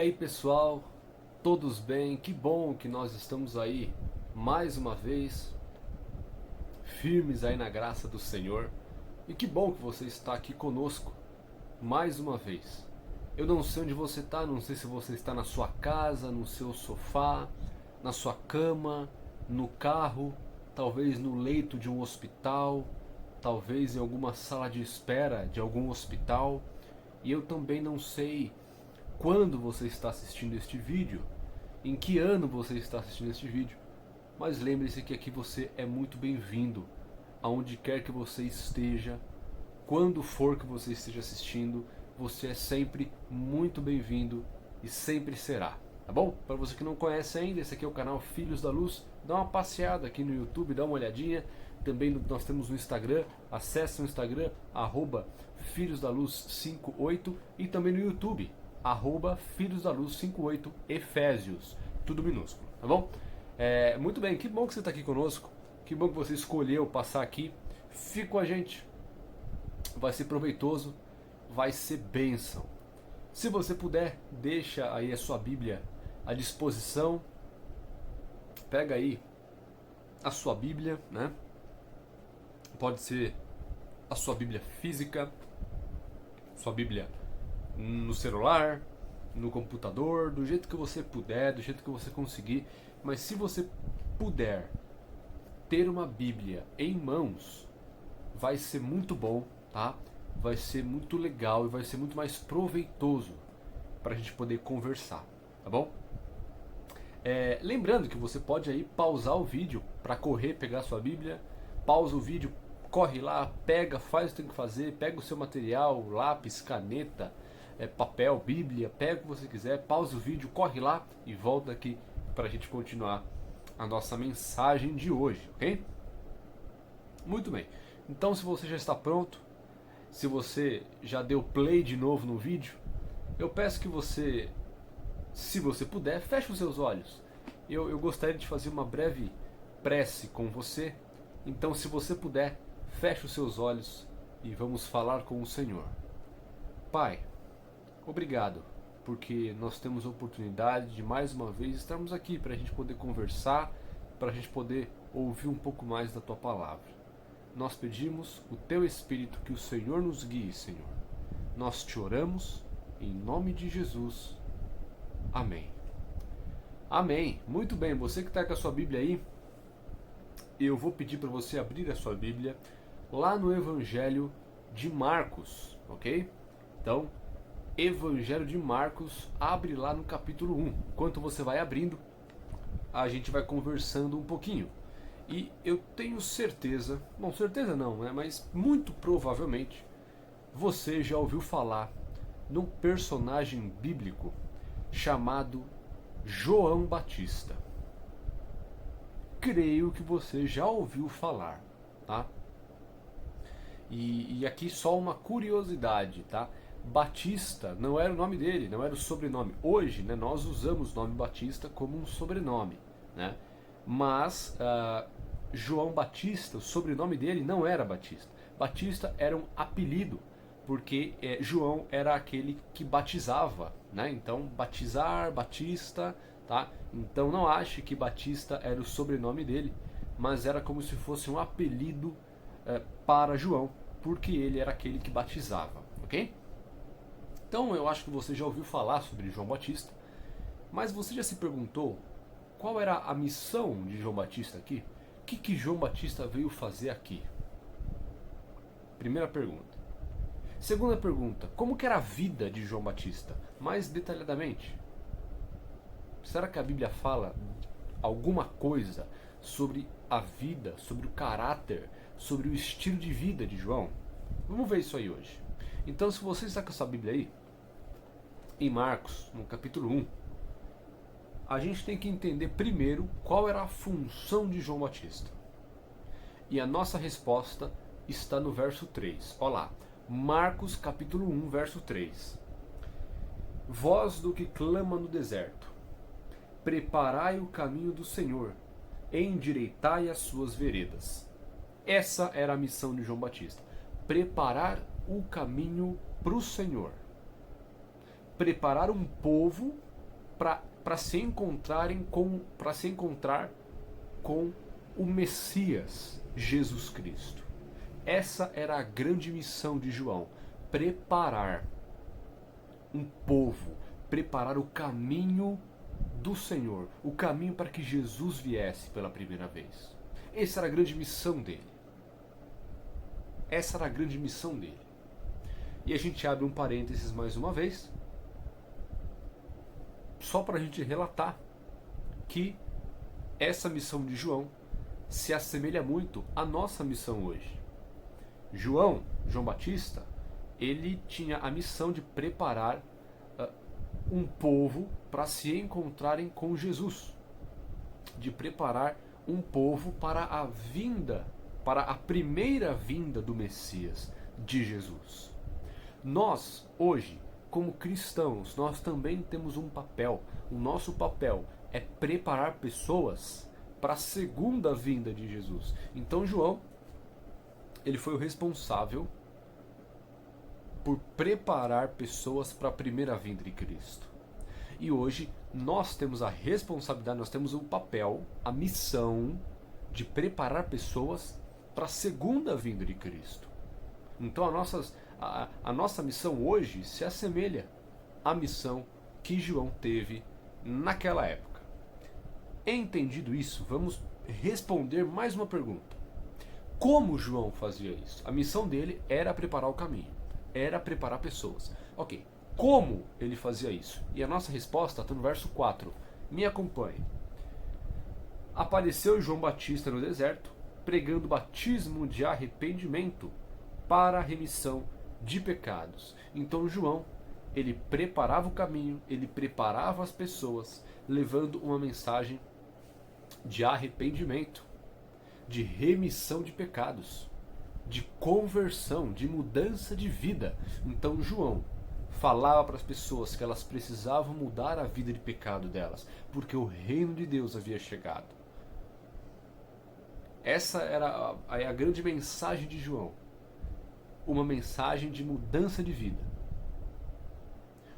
aí pessoal, todos bem? Que bom que nós estamos aí mais uma vez, firmes aí na graça do Senhor. E que bom que você está aqui conosco mais uma vez. Eu não sei onde você está, não sei se você está na sua casa, no seu sofá, na sua cama, no carro, talvez no leito de um hospital, talvez em alguma sala de espera de algum hospital. E eu também não sei quando você está assistindo este vídeo, em que ano você está assistindo este vídeo, mas lembre-se que aqui você é muito bem-vindo, aonde quer que você esteja, quando for que você esteja assistindo, você é sempre muito bem-vindo e sempre será, tá bom? Para você que não conhece ainda, esse aqui é o canal Filhos da Luz, dá uma passeada aqui no YouTube, dá uma olhadinha, também nós temos no Instagram, acesse o Instagram, Filhos da Luz 58 e também no YouTube, Filhos da Luz 58 Efésios, tudo minúsculo, tá bom? Muito bem, que bom que você está aqui conosco, que bom que você escolheu passar aqui, fica com a gente, vai ser proveitoso, vai ser bênção. Se você puder, deixa aí a sua Bíblia à disposição, pega aí a sua Bíblia, né? Pode ser a sua Bíblia física, sua Bíblia no celular, no computador, do jeito que você puder, do jeito que você conseguir. Mas se você puder ter uma Bíblia em mãos, vai ser muito bom, tá? Vai ser muito legal e vai ser muito mais proveitoso para a gente poder conversar, tá bom? Lembrando que você pode aí pausar o vídeo para correr, pegar a sua Bíblia, pausa o vídeo, corre lá, pega, faz o que tem que fazer, pega o seu material, lápis, caneta, papel, Bíblia, pega o que você quiser, pausa o vídeo, corre lá e volta aqui para a gente continuar a nossa mensagem de hoje, ok? Muito bem, então se você já está pronto, se você já deu play de novo no vídeo, eu peço que você, se você puder, feche os seus olhos. Eu gostaria de fazer uma breve prece com você, então se você puder, feche os seus olhos e vamos falar com o Senhor. Pai, obrigado, porque nós temos a oportunidade de mais uma vez estarmos aqui para a gente poder conversar, para a gente poder ouvir um pouco mais da Tua Palavra. Nós pedimos o Teu Espírito que o Senhor nos guie, Senhor. Nós te oramos em nome de Jesus. Amém. Amém. Muito bem, você que está com a sua Bíblia aí, eu vou pedir para você abrir a sua Bíblia lá no Evangelho de Marcos, ok? Então, Evangelho de Marcos, abre lá no capítulo 1. Enquanto você vai abrindo, a gente vai conversando um pouquinho. E eu tenho certeza, bom, certeza não, né? Mas muito provavelmente você já ouviu falar num personagem bíblico chamado João Batista. Creio que você já ouviu falar, tá? E aqui só uma curiosidade, tá? Batista não era o nome dele, não era o sobrenome. Hoje, né, nós usamos o nome Batista como um sobrenome, né? Mas João Batista, o sobrenome dele não era Batista. Batista era um apelido, porque João era aquele que batizava, né? Então, batizar, Batista, tá? Então não ache que Batista era o sobrenome dele, mas era como se fosse um apelido para João, porque ele era aquele que batizava, ok? Então eu acho que você já ouviu falar sobre João Batista, mas você já se perguntou qual era a missão de João Batista aqui? O que João Batista veio fazer aqui? Primeira pergunta. Segunda pergunta, como que era a vida de João Batista? Mais detalhadamente. Será que a Bíblia fala alguma coisa sobre a vida, sobre o caráter, sobre o estilo de vida de João? Vamos ver isso aí hoje. Então, se você está com a sua Bíblia aí, em Marcos, no capítulo 1, a gente tem que entender primeiro qual era a função de João Batista. E a nossa resposta está no verso 3. Olha lá, Marcos capítulo 1, verso 3. Voz do que clama no deserto, preparai o caminho do Senhor, endireitai as suas veredas. Essa era a missão de João Batista. Preparar o caminho para o Senhor. Preparar um povo para se encontrar com o Messias, Jesus Cristo. Essa era a grande missão de João, preparar um povo, preparar o caminho do Senhor, o caminho para que Jesus viesse pela primeira vez. Essa era a grande missão dele. Essa era a grande missão dele. E a gente abre um parênteses mais uma vez, só para a gente relatar que essa missão de João se assemelha muito à nossa missão hoje. João Batista, ele tinha a missão de preparar um povo para se encontrarem com Jesus, de preparar um povo para a vinda, para a primeira vinda do Messias, de Jesus. Nós, hoje, como cristãos, nós também temos um papel. O nosso papel é preparar pessoas para a segunda vinda de Jesus. Então João, ele foi o responsável por preparar pessoas para a primeira vinda de Cristo. E hoje nós temos a responsabilidade, nós temos o papel, a missão de preparar pessoas para a segunda vinda de Cristo. Então a nossa missão hoje se assemelha à missão que João teve naquela época. Entendido isso, vamos responder mais uma pergunta. Como João fazia isso? A missão dele era preparar o caminho, era preparar pessoas. Ok, como ele fazia isso? E a nossa resposta está no verso 4. Me acompanhe. Apareceu João Batista no deserto, pregando batismo de arrependimento para a remissão de pecados. Então João, ele preparava o caminho, ele preparava as pessoas, levando uma mensagem de arrependimento, de remissão de pecados, de conversão, de mudança de vida. Então João falava para as pessoas que elas precisavam mudar a vida de pecado delas, porque o reino de Deus havia chegado. Essa era a grande mensagem de João. Uma mensagem de mudança de vida.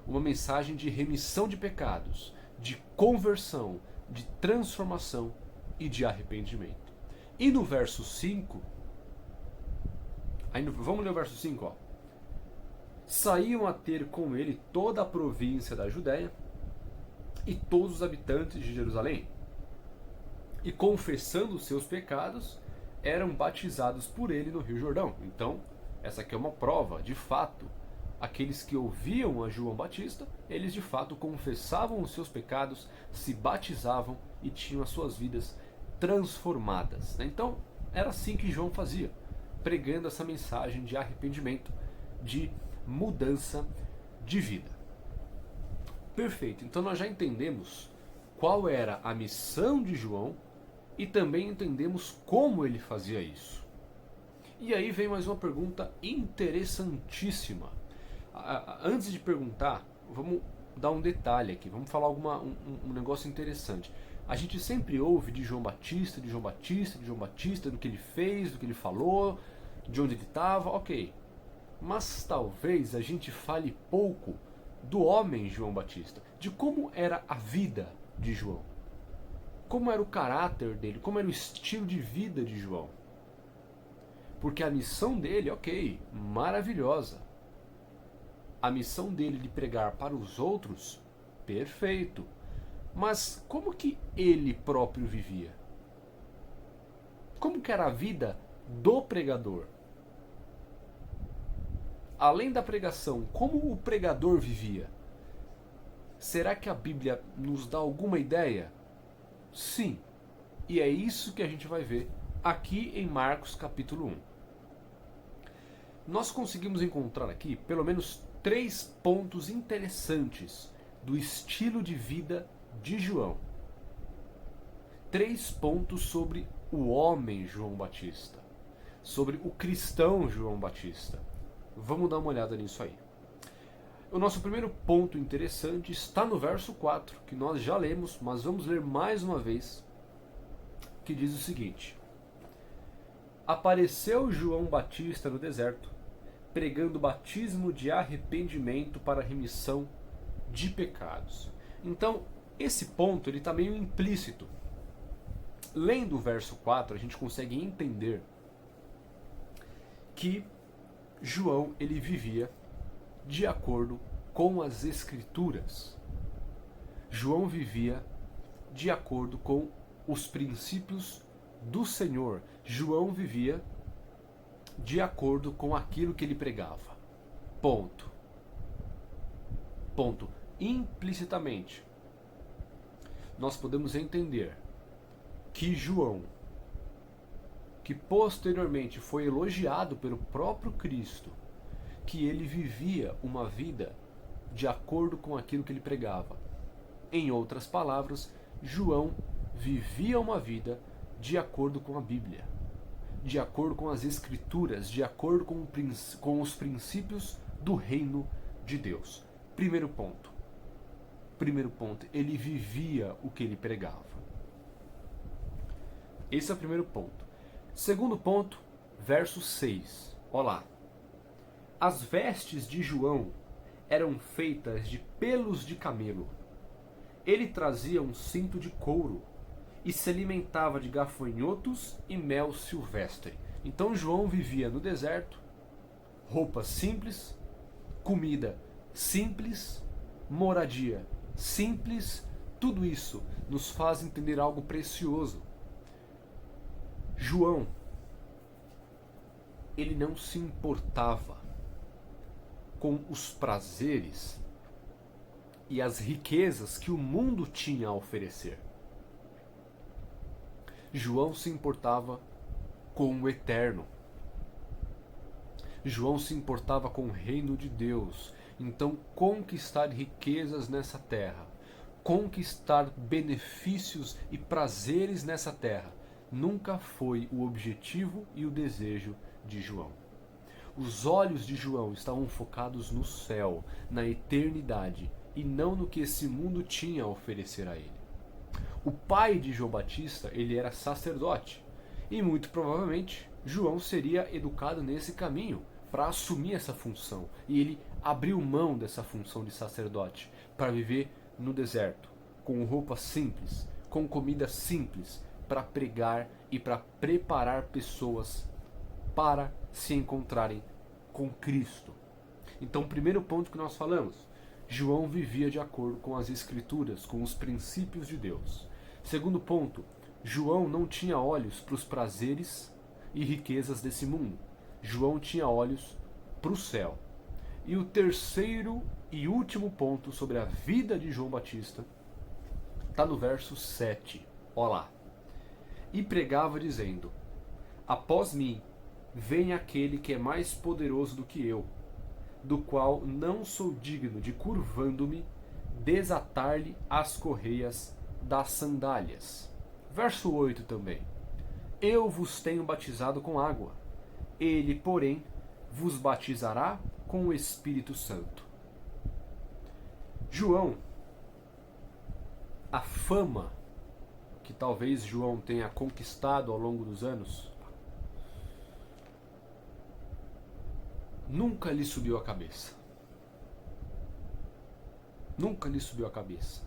Uma mensagem de remissão de pecados, de conversão, de transformação e de arrependimento. E no verso 5, vamos ler o verso 5, ó. Saíam a ter com ele toda a província da Judéia e todos os habitantes de Jerusalém, e confessando os seus pecados, eram batizados por ele no Rio Jordão. Então, essa aqui é uma prova, de fato, aqueles que ouviam a João Batista, eles de fato confessavam os seus pecados, se batizavam e tinham as suas vidas transformadas. Então, era assim que João fazia, pregando essa mensagem de arrependimento, de mudança de vida. Perfeito, então nós já entendemos qual era a missão de João e também entendemos como ele fazia isso. E aí vem mais uma pergunta interessantíssima. Antes de perguntar, vamos dar um detalhe aqui, vamos falar um negócio interessante. A gente sempre ouve de João Batista, de João Batista, de João Batista, do que ele fez, do que ele falou, de onde ele estava, ok. Mas talvez a gente fale pouco do homem João Batista, de como era a vida de João, como era o caráter dele, como era o estilo de vida de João. Porque a missão dele, ok, maravilhosa. A missão dele de pregar para os outros, perfeito. Mas como que ele próprio vivia? Como que era a vida do pregador? Além da pregação, como o pregador vivia? Será que a Bíblia nos dá alguma ideia? Sim. E é isso que a gente vai ver aqui em Marcos capítulo 1. Nós conseguimos encontrar aqui pelo menos 3 pontos interessantes do estilo de vida de João. 3 pontos sobre o homem João Batista, sobre o cristão João Batista. Vamos dar uma olhada nisso aí. O nosso primeiro ponto interessante está no verso 4, que nós já lemos, mas vamos ler mais uma vez, que diz o seguinte: Apareceu João Batista no deserto, pregando batismo de arrependimento para a remissão de pecados. Então, Esse ponto ele está meio implícito. Lendo o verso 4, a gente consegue entender que João ele vivia de acordo com as Escrituras. João vivia de acordo com os princípios do Senhor. João vivia de acordo com aquilo que ele pregava. Ponto. Ponto. Implicitamente, nós podemos entender que João, que posteriormente foi elogiado pelo próprio Cristo, que ele vivia uma vida de acordo com aquilo que ele pregava. Em outras palavras, João vivia uma vida de acordo com a Bíblia, de acordo com as Escrituras, de acordo com os princípios do reino de Deus. Primeiro ponto. Ele vivia o que ele pregava. Esse é o primeiro ponto. Segundo ponto, verso 6. Olha lá. As vestes de João eram feitas de pelos de camelo. Ele trazia um cinto de couro e se alimentava de gafanhotos e mel silvestre. Então João vivia no deserto, roupas simples, comida simples, moradia simples. Tudo isso nos faz entender algo precioso. João, ele não se importava com os prazeres e as riquezas que o mundo tinha a oferecer. João se importava com o eterno. João se importava com o reino de Deus. Então, conquistar riquezas nessa terra, conquistar benefícios e prazeres nessa terra, nunca foi o objetivo e o desejo de João. Os olhos de João estavam focados no céu, na eternidade, e não no que esse mundo tinha a oferecer a ele. O pai de João Batista, ele era sacerdote, e muito provavelmente João seria educado nesse caminho para assumir essa função, e ele abriu mão dessa função de sacerdote para viver no deserto, com roupa simples, com comida simples, para pregar e para preparar pessoas para se encontrarem com Cristo. Então, primeiro ponto que nós falamos, João vivia de acordo com as Escrituras, com os princípios de Deus. Segundo ponto, João não tinha olhos para os prazeres e riquezas desse mundo. João tinha olhos para o céu. E o terceiro e último ponto sobre a vida de João Batista está no verso 7. Olha lá. E pregava dizendo: após mim vem aquele que é mais poderoso do que eu, do qual não sou digno de, curvando-me, desatar-lhe as correias das sandálias. Verso 8 também. Eu vos tenho batizado com água, ele, porém, vos batizará com o Espírito Santo. João, a fama que talvez João tenha conquistado ao longo dos anos, nunca lhe subiu a cabeça. Nunca lhe subiu a cabeça.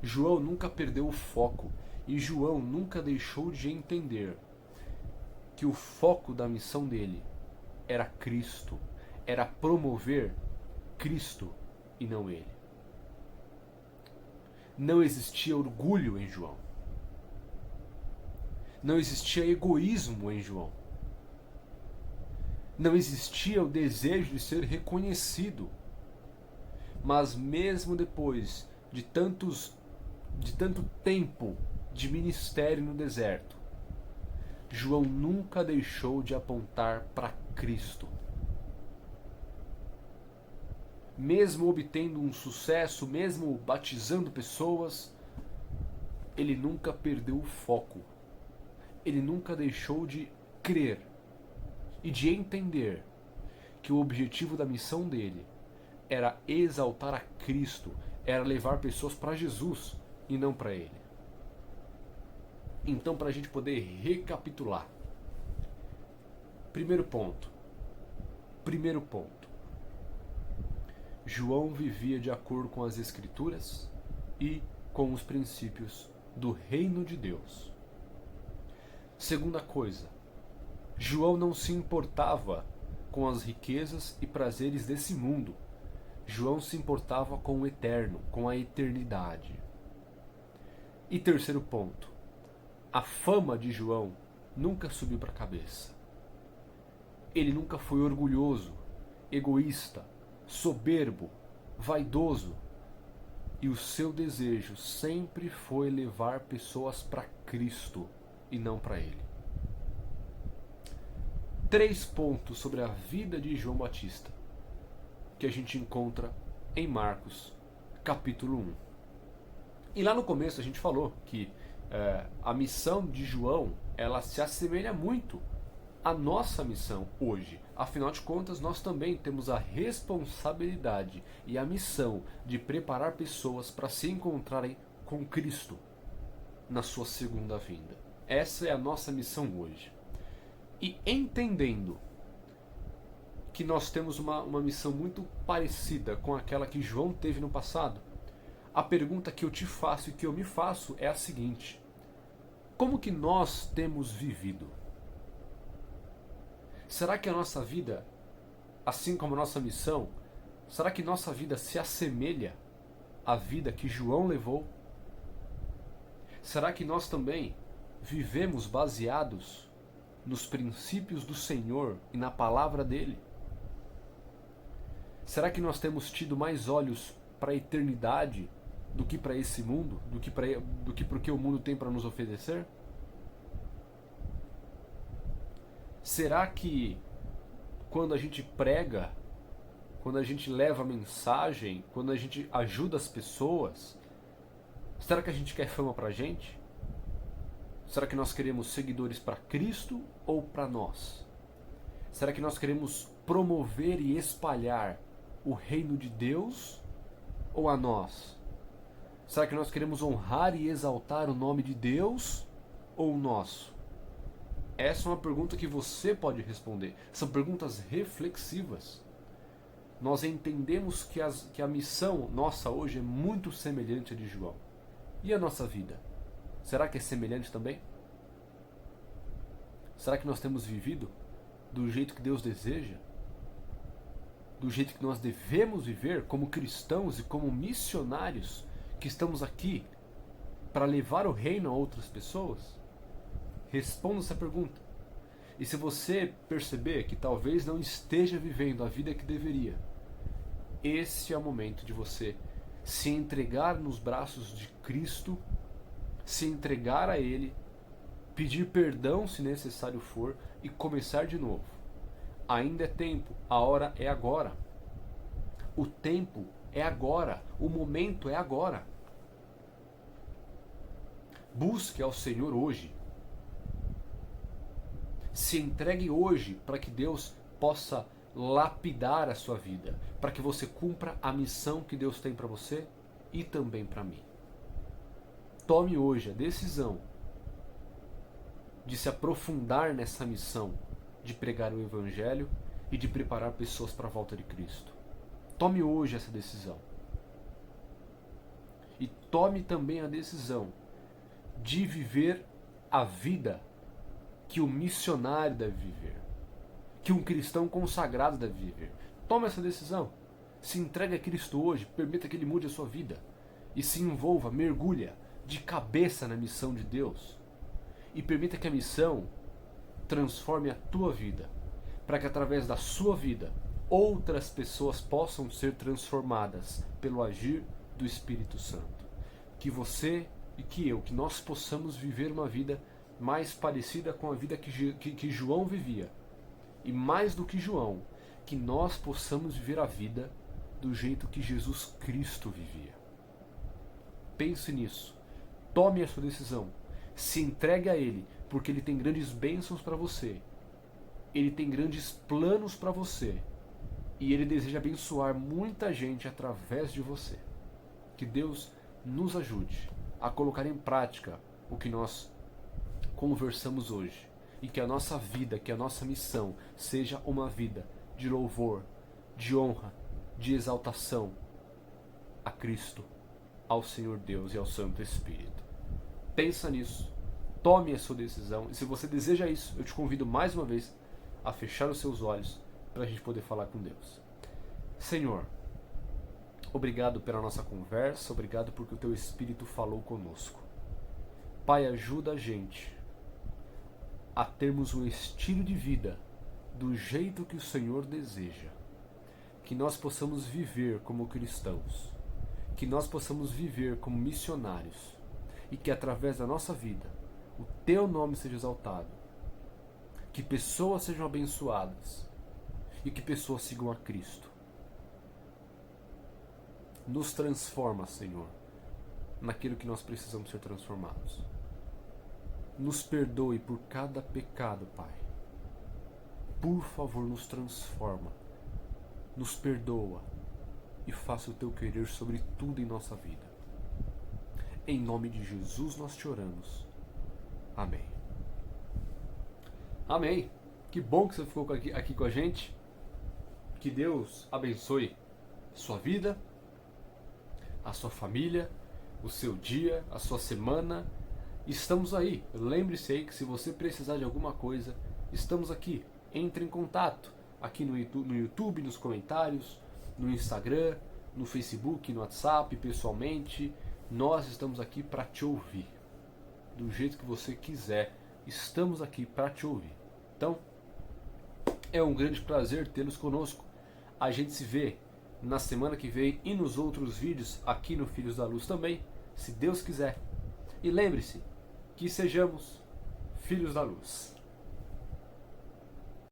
João nunca perdeu o foco e João nunca deixou de entender que o foco da missão dele era Cristo, era promover Cristo e não ele. Não existia orgulho em João. Não existia egoísmo em João. Não existia o desejo de ser reconhecido. Mas mesmo depois de tanto tempo de ministério no deserto, João nunca deixou de apontar para Cristo. Mesmo obtendo um sucesso, mesmo batizando pessoas, ele nunca perdeu o foco. Ele nunca deixou de crer e de entender que o objetivo da missão dele era exaltar a Cristo, era levar pessoas para Jesus e não para ele. Então, para a gente poder recapitular, primeiro ponto, João vivia de acordo com as Escrituras e com os princípios do reino de Deus. Segunda coisa, João não se importava com as riquezas e prazeres desse mundo. João se importava com o eterno, com a eternidade. E terceiro ponto, a fama de João nunca subiu para a cabeça. Ele nunca foi orgulhoso, egoísta, soberbo, vaidoso. E o seu desejo sempre foi levar pessoas para Cristo e não para ele. 3 pontos sobre a vida de João Batista que a gente encontra em Marcos, capítulo 1. E lá no começo a gente falou que a missão de João, ela se assemelha muito à nossa missão hoje. Afinal de contas, nós também temos a responsabilidade e a missão de preparar pessoas para se encontrarem com Cristo na sua segunda vinda. Essa é a nossa missão hoje. E entendendo que nós temos uma missão muito parecida com aquela que João teve no passado, a pergunta que eu te faço e que eu me faço é a seguinte: como que nós temos vivido? Será que a nossa vida, assim como a nossa missão, será que nossa vida se assemelha à vida que João levou? Será que nós também vivemos baseados nos princípios do Senhor e na palavra dele? Será que nós temos tido mais olhos para a eternidade do que para esse mundo, do que para o que o mundo tem para nos oferecer? Será que quando a gente prega, quando a gente leva a mensagem, quando a gente ajuda as pessoas, será que a gente quer fama para a gente? Será que nós queremos seguidores para Cristo ou para nós? Será que nós queremos promover e espalhar o reino de Deus ou a nós? Será que nós queremos honrar e exaltar o nome de Deus ou o nosso? Essa é uma pergunta que você pode responder. São perguntas reflexivas. Nós entendemos que a missão nossa hoje é muito semelhante à de João. E a nossa vida? Será que é semelhante também? Será que nós temos vivido do jeito que Deus deseja? Do jeito que nós devemos viver como cristãos e como missionários que estamos aqui para levar o reino a outras pessoas? Responda essa pergunta. E se você perceber que talvez não esteja vivendo a vida que deveria, esse é o momento de você se entregar nos braços de Cristo, se entregar a Ele, pedir perdão se necessário for e começar de novo. Ainda é tempo, a hora é agora. O tempo é agora, o momento é agora. Busque ao Senhor hoje. Se entregue hoje para que Deus possa lapidar a sua vida, para que você cumpra a missão que Deus tem para você e também para mim. Tome hoje a decisão de se aprofundar nessa missão de pregar o Evangelho e de preparar pessoas para a volta de Cristo. Tome hoje essa decisão. E tome também a decisão de viver a vida que o missionário deve viver, que um cristão consagrado deve viver. Tome essa decisão. Se entregue a Cristo hoje, permita que Ele mude a sua vida e se envolva, mergulha de cabeça na missão de Deus e permita que a missão transforme a tua vida, para que através da sua vida outras pessoas possam ser transformadas pelo agir do Espírito Santo. Que você e que eu, que nós possamos viver uma vida mais parecida com a vida que João vivia. E mais do que João, que nós possamos viver a vida do jeito que Jesus Cristo vivia. Pense nisso. Tome a sua decisão. Se entregue a Ele, porque Ele tem grandes bênçãos para você. Ele tem grandes planos para você. E Ele deseja abençoar muita gente através de você. Que Deus nos ajude a colocar em prática o que nós conversamos hoje. E que a nossa vida, que a nossa missão seja uma vida de louvor, de honra, de exaltação a Cristo, ao Senhor Deus e ao Santo Espírito. Pensa nisso, tome a sua decisão, e se você deseja isso, eu te convido mais uma vez a fechar os seus olhos para a gente poder falar com Deus. Senhor, obrigado pela nossa conversa, obrigado porque o Teu Espírito falou conosco. Pai, ajuda a gente a termos um estilo de vida do jeito que o Senhor deseja. Que nós possamos viver como cristãos, que nós possamos viver como missionários e que através da nossa vida o Teu nome seja exaltado, que pessoas sejam abençoadas e que pessoas sigam a Cristo. Nos transforma, Senhor, naquilo que nós precisamos ser transformados. Nos perdoe por cada pecado, Pai. Por favor, nos transforma, nos perdoa e faça o Teu querer sobre tudo em nossa vida. Em nome de Jesus nós te oramos. Amém. Amém. Que bom que você ficou aqui com a gente. Que Deus abençoe sua vida, a sua família, o seu dia, a sua semana. Estamos aí. Lembre-se aí que se você precisar de alguma coisa, estamos aqui. Entre em contato aqui no YouTube, nos comentários, no Instagram, no Facebook, no WhatsApp, pessoalmente. Nós estamos aqui para te ouvir. Do jeito que você quiser, estamos aqui para te ouvir. Então, é um grande prazer tê-los conosco. A gente se vê na semana que vem e nos outros vídeos aqui no Filhos da Luz também, se Deus quiser. E lembre-se que sejamos filhos da luz.